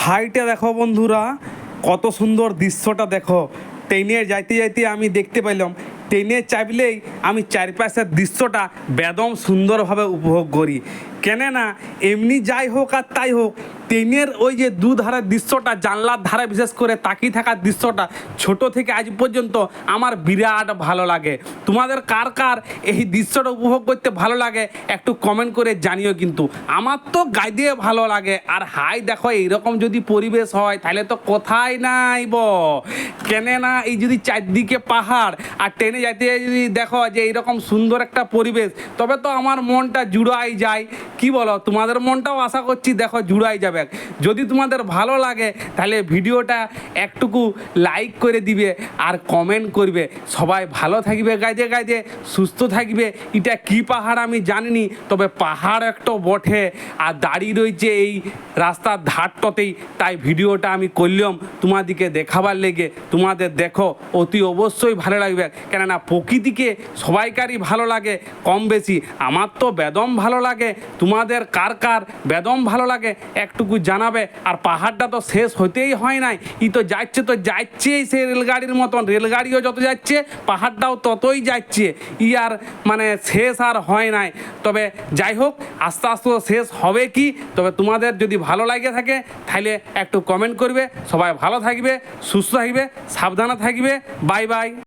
হাইটা দেখো বন্ধুরা, কত সুন্দর দৃশ্যটা দেখো। ট্রেনে যাইতে যাইতে আমি দেখতে পাইলাম, ট্রেনে চাপলেই আমি চারপাশের দৃশ্যটা বেদম সুন্দরভাবে উপভোগ করি। কেননা এমনি যাই হোক আর তাই হোক, ট্রেনের ওই যে দুধারের দৃশ্যটা, জানলার ধারে বিশেষ করে তাকিয়ে থাকার দৃশ্যটা ছোট থেকে আজ পর্যন্ত আমার বিরাট ভালো লাগে। তোমাদের কার কার এই দৃশ্যটা উপভোগ করতে ভালো লাগে একটু কমেন্ট করে জানিও। কিন্তু আমার তো গায়ে দিয়ে ভালো লাগে। আর হাই দেখো, এইরকম যদি পরিবেশ হয় তাহলে তো কোথায় নাইব। কেননা এই যদি চারদিকে পাহাড় আর ট্রেনে যাইতে যদি দেখো যে এইরকম সুন্দর একটা পরিবেশ, তবে তো আমার মনটা জুড়াই যায়। কি বলো, তোমাদের মনটাও আশা করছি দেখো জুড়াই যাবে। যদি তোমাদের ভালো লাগে তাহলে ভিডিওটা একটুকু লাইক করে দিবে আর কমেন্ট করবে। সবাই ভালো থাকবে, গাইতে গাইতে সুস্থ থাকবে। এটা কি পাহাড় আমি জানিনি, তবে পাহাড় একটা বটে আর দাঁড়িয়ে রয়েছে এই রাস্তার ধারটাতেই। তাই ভিডিওটা আমি করলাম তোমাদেরকে দেখাবার লেগে। তোমাদের দেখো অতি অবশ্যই ভালো লাগবে, কেননা প্রকৃতিকে সবাইকারই ভালো লাগে কম বেশি। আমার তো বেদম ভালো লাগে। তোমাদের কার কার বেদম ভালো লাগে একটুকু জানাবে। আর পাহাড়টা তো শেষ হতেই হয় নাই, ই তো যাচ্ছেই সে রেলগাড়ির মতন। রেলগাড়িও যত যাচ্ছে পাহাড়টাও ততই যাচ্ছে, ই আর মানে শেষ আর হয় নাই। তবে যাই হোক, আস্তে আস্তে শেষ হবে কি। তবে তোমাদের যদি ভালো লাগে থাকে তাহলে একটু কমেন্ট করবে। সবাই ভালো থাকবে, সুস্থ থাকবে, সাবধানে থাকবে। Bye bye.